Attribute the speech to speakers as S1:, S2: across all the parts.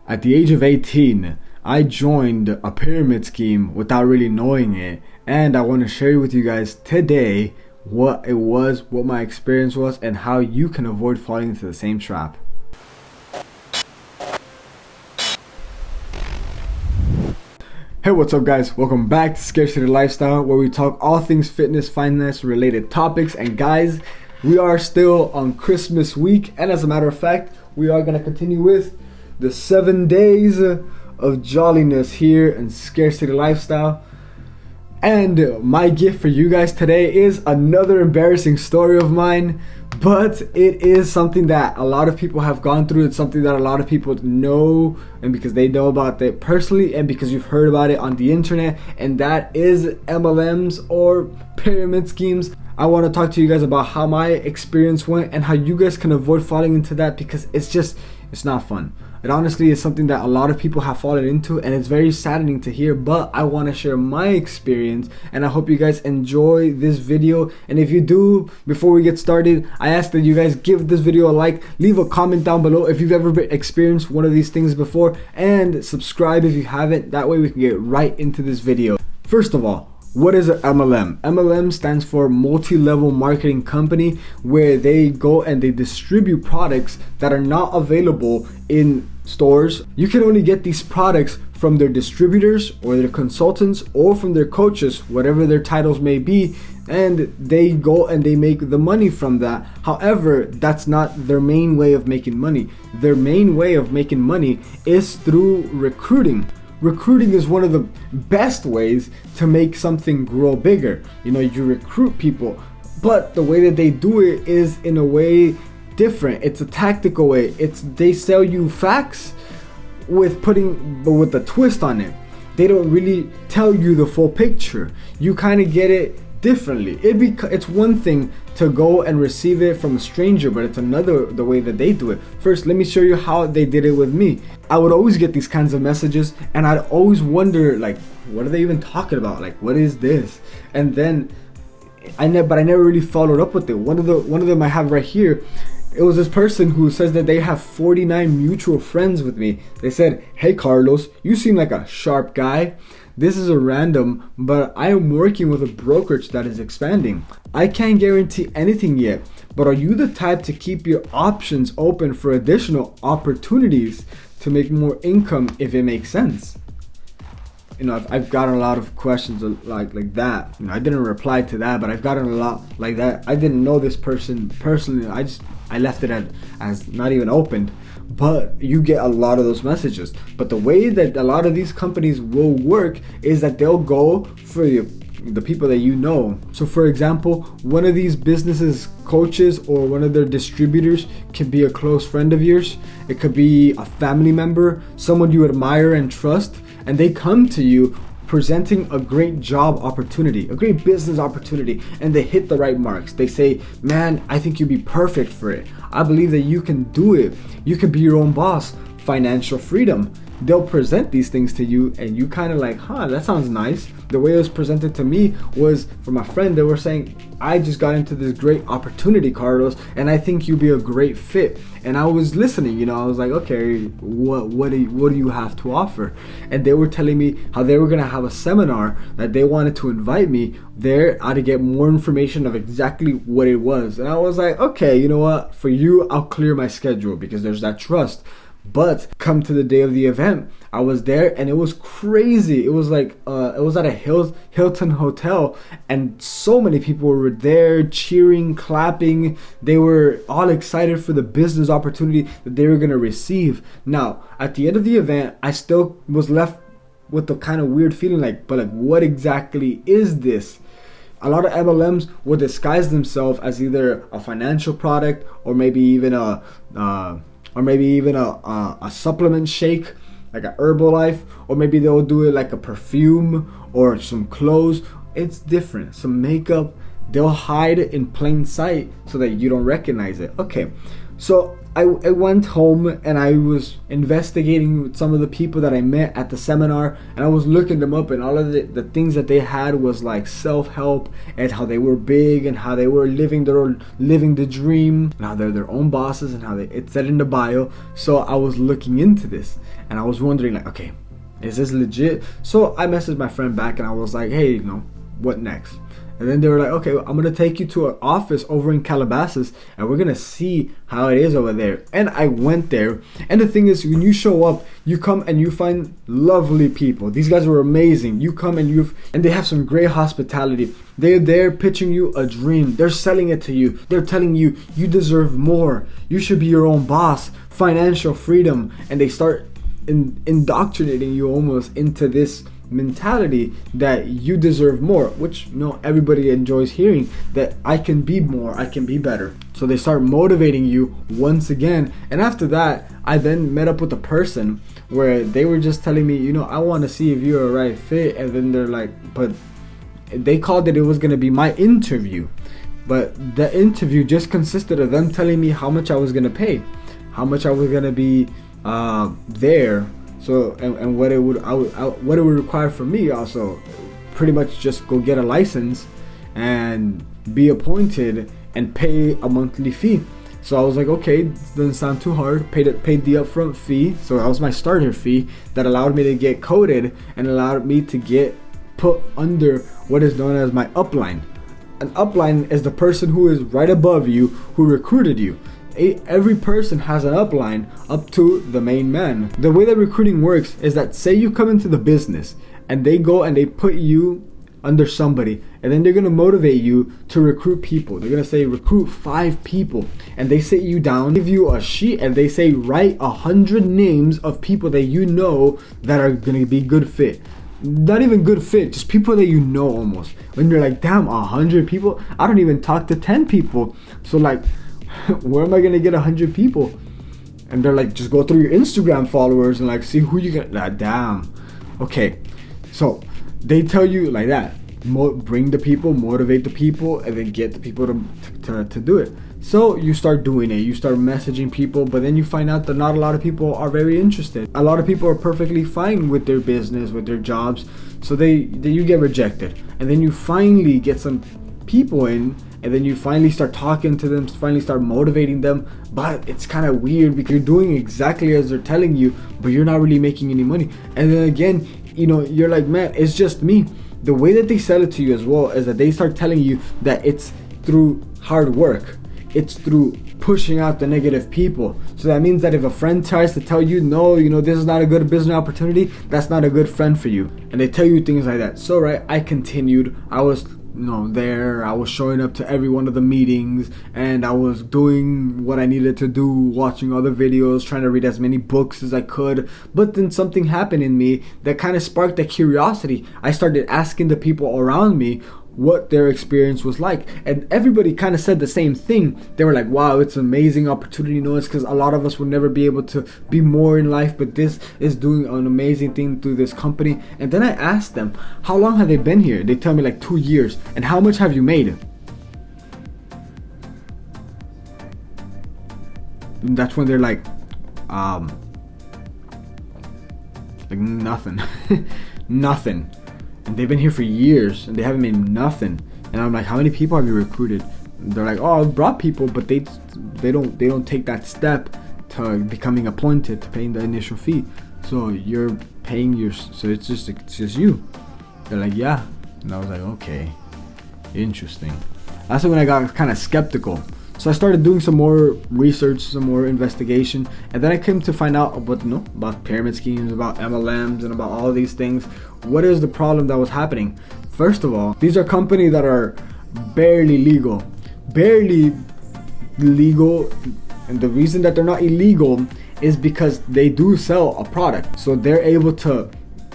S1: At the age of 18, I joined a pyramid scheme without really knowing it, and I want to share with you guys today what it was, what my experience was, and how you can avoid falling into the same trap. Hey, what's up guys? Welcome back to Scarcity Lifestyle, where we talk all things fitness, finance related topics. And guys, we are still on Christmas week, and as a matter of fact, we are going to continue with the 7 days of jolliness here in Scarcity Lifestyle. And my gift for you guys today is another embarrassing story of mine, but it is something that a lot of people have gone through. It's something that a lot of people know, and because they know about it personally and because you've heard about it on the internet, and that is MLMs or pyramid schemes. I want to talk to you guys about how my experience went and how you guys can avoid falling into that, because it's not fun. It honestly is something that a lot of people have fallen into, and it's very saddening to hear, but I want to share my experience, and I hope you guys enjoy this video. And if you do, before we get started, I ask that you guys give this video a like, leave a comment down below if you've ever experienced one of these things before, and subscribe if you haven't. That way we can get right into this video. First of all, what is an MLM? MLM stands for multi-level marketing company, where they go and they distribute products that are not available in stores. You can only get these products from their distributors or their consultants or from their coaches, whatever their titles may be, and they go and they make the money from that. However, that's not their main way of making money. Their main way of making money is through recruiting. Recruiting is one of the best ways to make something grow bigger. You know, you recruit people, but the way that they do it is in a way different. It's a tactical way. They sell you facts with a twist on it. They don't really tell you the full picture. You kind of get it differently. It's one thing to go and receive it from a stranger, but it's another the way that they do it. First, let me show you how they did it with me. I would always get these kinds of messages, and I'd always wonder, like, what are they even talking about? Like, what is this? And then I never really followed up with it. One of them I have right here. It was this person who says that they have 49 mutual friends with me. They said, "Hey Carlos, you seem like a sharp guy. This is a random, but I am working with a brokerage that is expanding. I can't guarantee anything yet, but are you the type to keep your options open for additional opportunities to make more income if it makes sense?" You know, I've gotten a lot of questions like that. You know, I didn't reply to that, but I've gotten a lot like that. I didn't know this person personally. I left it as not even opened. But you get a lot of those messages. But the way that a lot of these companies will work is that they'll go for the people that you know. So for example, one of these businesses coaches or one of their distributors can be a close friend of yours. It could be a family member, someone you admire and trust, and they come to you presenting a great job opportunity, a great business opportunity, and they hit the right marks. They say, "Man, I think you'd be perfect for it. I believe that you can do it. You can be your own boss. Financial freedom." They'll present these things to you, and you kind of like, that sounds nice. The way it was presented to me was from a friend. They were saying, "I just got into this great opportunity, Carlos, and I think you'd be a great fit." And I was listening, you know, I was like, okay, what do you have to offer? And they were telling me how they were gonna have a seminar that they wanted to invite me there to get more information of exactly what it was. And I was like, okay, you know what? For you, I'll clear my schedule because there's that trust. But come to the day of the event, I was there and it was crazy. It was like it was at a Hilton hotel, and so many people were there cheering, clapping. They were all excited for the business opportunity that they were going to receive. Now, at the end of the event, I still was left with the kind of weird feeling like, but like, what exactly is this? A lot of MLMs will disguise themselves as either a financial product or maybe even a supplement shake, like a Herbalife, or maybe they'll do it like a perfume or some clothes. It's different. Some makeup, they'll hide it in plain sight so that you don't recognize it. Okay, So I went home and I was investigating with some of the people that I met at the seminar, and I was looking them up, and all of the things that they had was like self-help, and how they were big, and how they were living the dream, and how they're their own bosses, and how it said in the bio. So I was looking into this, and I was wondering, like, okay, is this legit? So I messaged my friend back, and I was like, hey, what next? And then they were like, okay, I'm going to take you to an office over in Calabasas, and we're going to see how it is over there. And I went there. And the thing is, when you show up, you come and you find lovely people. These guys were amazing. You come and they have some great hospitality. They're there pitching you a dream. They're selling it to you. They're telling you, you deserve more. You should be your own boss. Financial freedom. And they start indoctrinating you almost into this mentality that you deserve more, which everybody enjoys hearing, that I can be more, I can be better. So they start motivating you once again. And after that, I then met up with a person where they were just telling me, I want to see if you're a right fit. And then they're like, but they called it was going to be my interview, but the interview just consisted of them telling me how much I was going to pay, how much I was going to be there. So and what it would require from me also, pretty much just go get a license and be appointed and pay a monthly fee. So I was like, okay, doesn't sound too hard. Paid the upfront fee. So that was my starter fee that allowed me to get coded and allowed me to get put under what is known as my upline. An upline is the person who is right above you, who recruited you. Every person has an upline up to the main man. The way that recruiting works is that, say you come into the business and they go and they put you under somebody, and then they're going to motivate you to recruit people. They're going to say recruit 5 people, and they sit you down, give you a sheet, and they say write 100 names of people that you know that are going to be good fit. Not even good fit, just people that you know almost. When you're like, damn, 100 people? I don't even talk to 10 people. So like, where am I gonna get 100 people? And they're like, just go through your Instagram followers and like see who you get. Damn. Okay, so they tell you like that, bring the people, motivate the people, and then get the people to do it. So you start doing it, you start messaging people, but then you find out that not a lot of people are very interested. A lot of people are perfectly fine with their business, with their jobs, so you get rejected. And then you finally get some people in, and then you finally start talking to them, finally start motivating them. But it's kind of weird because you're doing exactly as they're telling you, but you're not really making any money. And then again, you're like, man, it's just me. The way that they sell it to you as well is that they start telling you that it's through hard work. It's through pushing out the negative people. So that means that if a friend tries to tell you, no, this is not a good business opportunity, that's not a good friend for you. And they tell you things like that. So right, I continued. I was there. I was showing up to every one of the meetings, and I was doing what I needed to do, watching other videos, trying to read as many books as I could. But then something happened in me that kind of sparked that curiosity. I started asking the people around me what their experience was like, and everybody kind of said the same thing. They were like, wow, it's an amazing opportunity. It's because a lot of us will never be able to be more in life, but this is doing an amazing thing through this company. And then I asked them, how long have they been here? They tell me like 2 years. And how much have you made? And that's when they're like nothing. Nothing. And they've been here for years and they haven't made nothing. And I'm like, how many people have you recruited? And they're like, oh, I've brought people, but they don't take that step to becoming appointed, to paying the initial fee. So you're paying so it's just you. They're like, yeah. And I was like, okay, interesting. That's when I got kind of skeptical. So I started doing some more research, some more investigation, and then I came to find out about pyramid schemes, about MLMs, and about all these things. What is the problem that was happening? First of all, these are companies that are barely legal, and the reason that they're not illegal is because they do sell a product, so they're able to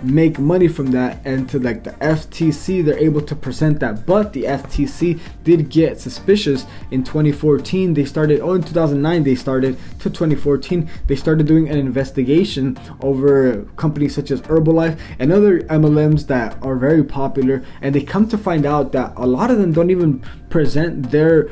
S1: make money from that, and to like the FTC, they're able to present that. But the FTC did get suspicious in 2014. They started, in 2009 they started, to 2014 they started doing an investigation over companies such as Herbalife and other MLMs that are very popular, and they come to find out that a lot of them don't even present their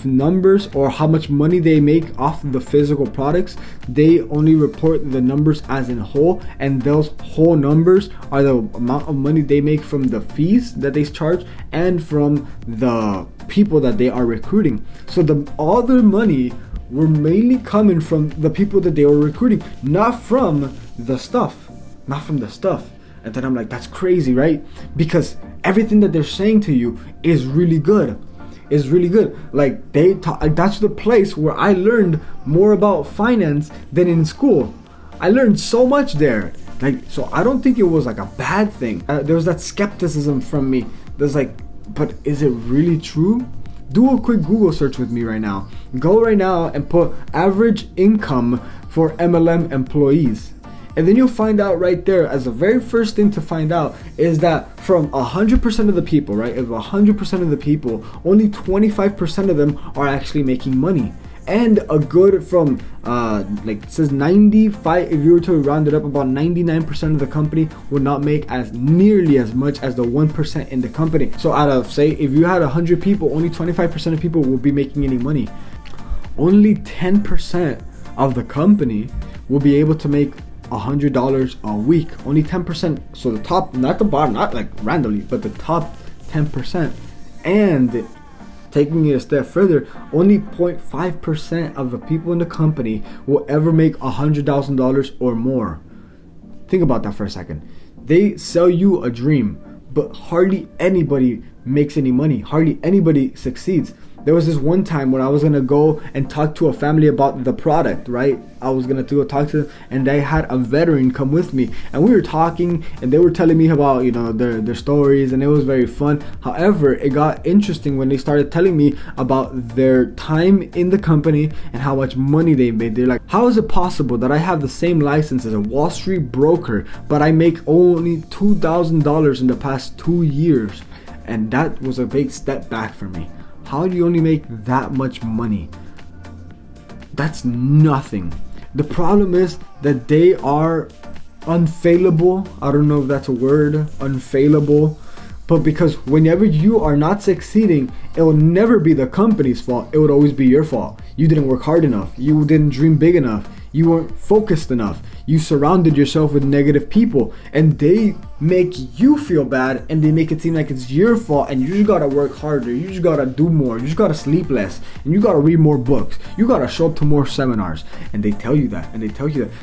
S1: numbers or how much money they make off of the physical products. They only report the numbers as in whole, and those whole numbers are the amount of money they make from the fees that they charge and from the people that they are recruiting. So all their money were mainly coming from the people that they were recruiting, not from the stuff. And then I'm like, that's crazy, right? Because everything that they're saying to you is really good. Like that's the place where I learned more about finance than in school. I learned so much there. Like, so I don't think it was like a bad thing. There was that skepticism from me. There's like, but is it really true? Do a quick Google search with me right now. Go right now and put average income for MLM employees. And then you'll find out right there, as the very first thing to find out, is that from 100% of the people, right? Of 100% of the people, only 25% of them are actually making money. And a good from, like it says 95, if you were to round it up, about 99% of the company would not make as nearly as much as the 1% in the company. So out of, say, if you had 100 people, only 25% of people will be making any money. Only 10% of the company will be able to make $100 a week. Only 10%. So the top, not the bottom, not like randomly, but the top 10%. And taking it a step further, only 0.5% of the people in the company will ever make $100,000 or more. Think about that for a second. They sell you a dream, but hardly anybody makes any money. Hardly anybody succeeds. There was this one time when I was gonna go and talk to a family about the product, right? I was gonna go talk to them, and they had a veteran come with me, and we were talking, and they were telling me about, you know, their stories, and it was very fun. However, it got interesting when they started telling me about their time in the company and how much money they made. They're like, how is it possible that I have the same license as a Wall Street broker, but I make only $2,000 in the past 2 years? And that was a big step back for me. How do you only make that much money? That's nothing. The problem is that they are unfailable. I don't know if that's a word, unfailable. But because whenever you are not succeeding, it will never be the company's fault. It would always be your fault. You didn't work hard enough. You didn't dream big enough. You weren't focused enough. You surrounded yourself with negative people, and they make you feel bad, and they make it seem like it's your fault, and you just gotta work harder. You just gotta do more. You just gotta sleep less, and you gotta read more books. You gotta show up to more seminars, and they tell you that,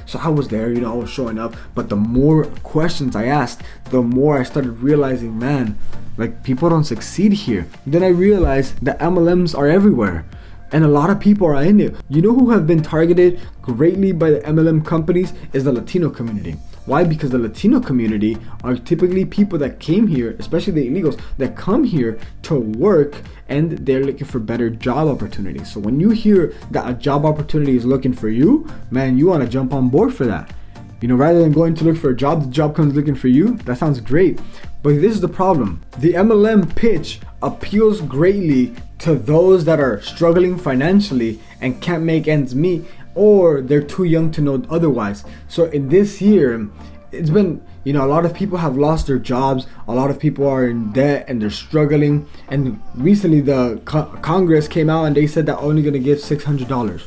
S1: So I was there, I was showing up, but the more questions I asked, the more I started realizing, man, like, people don't succeed here. Then I realized that MLMs are everywhere. And a lot of people are in it. You know who have been targeted greatly by the MLM companies is the Latino community. Why? Because the Latino community are typically people that came here, especially the illegals, that come here to work, and they're looking for better job opportunities. So when you hear that a job opportunity is looking for you, man, you want to jump on board for that. Rather than going to look for a job, the job comes looking for you. That sounds great. But this is the problem. The MLM pitch appeals greatly to those that are struggling financially and can't make ends meet, or they're too young to know otherwise. So in this year, it's been, a lot of people have lost their jobs. A lot of people are in debt and they're struggling. And recently the Congress came out and they said they're only going to give $600.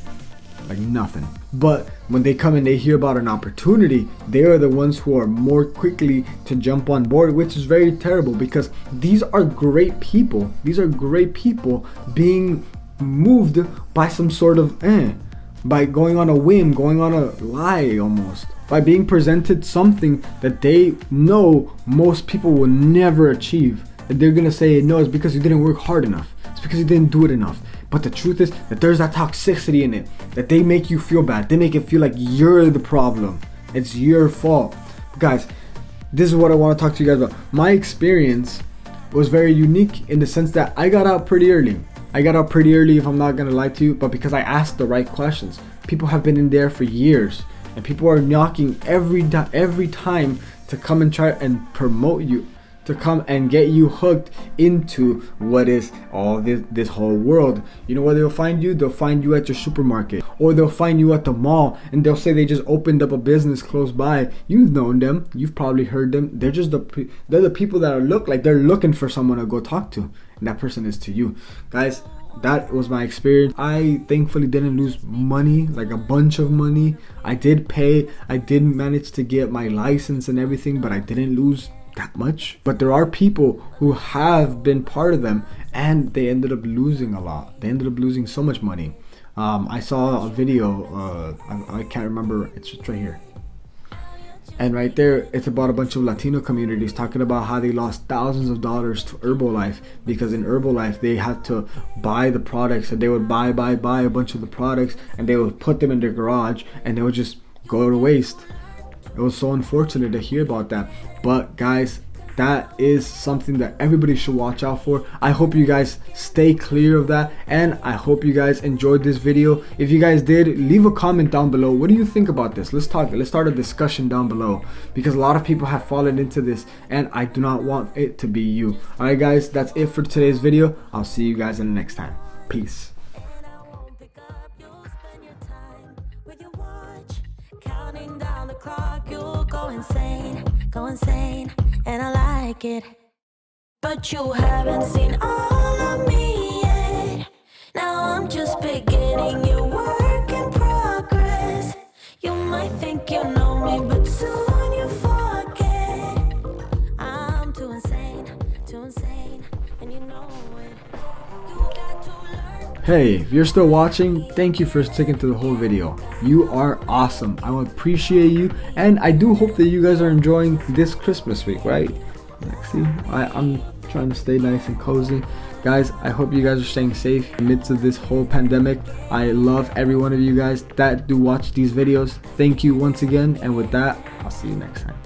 S1: Like nothing. But when they come and they hear about an opportunity, they are the ones who are more quickly to jump on board, which is very terrible, because these are great people. These are great people being moved by some sort of by going on a whim, going on a lie almost, by being presented something that they know most people will never achieve. And they're gonna say, no, it's because you didn't work hard enough. It's because you didn't do it enough. But the truth is that there's that toxicity in it, that they make you feel bad. They make it feel like you're the problem. It's your fault. Guys, this is what I want to talk to you guys about. My experience was very unique in the sense that I got out pretty early. If I'm not going to lie to you, but because I asked the right questions. People have been in there for years, and people are knocking every time to come and try and promote you, to come and get you hooked into what is all this whole world. You know where they'll find you? They'll find you at your supermarket, or they'll find you at the mall, and they'll say they just opened up a business close by. You've known them. You've probably heard them. They're just they're the people that look like they're looking for someone to go talk to, and that person is to you. Guys, that was my experience. I thankfully didn't lose money, like a bunch of money. I did pay, I did manage to get my license and everything, but I didn't lose that much. But there are people who have been part of them and they ended up losing a lot. They ended up losing so much money. I saw a video, I can't remember, it's right here. And right there, it's about a bunch of Latino communities talking about how they lost thousands of dollars to Herbalife, because in Herbalife they had to buy the products, and they would buy a bunch of the products, and they would put them in their garage, and they would just go to waste. It was so unfortunate to hear about that. But guys, that is something that everybody should watch out for. I hope you guys stay clear of that, and I hope you guys enjoyed this video. If you guys did, leave a comment down below. What do you think about this? Let's start a discussion down below, because a lot of people have fallen into this and I do not want it to be you. Alright guys, that's it for today's video. I'll see you guys in the next time. Peace. Go insane, and I like it. But you haven't seen all of me yet. Now I'm just beginning, your work in progress. You might think you know me, but soon you forget. I'm too insane, and you know it. You got to learn. Hey, if you're still watching, thank you for sticking to the whole video. You are awesome. I appreciate you, and I do hope that you guys are enjoying this Christmas week, right? Like, see, I'm trying to stay nice and cozy. Guys, I hope you guys are staying safe in the midst of this whole pandemic. I love every one of you guys that do watch these videos. Thank you once again, and with that, I'll see you next time.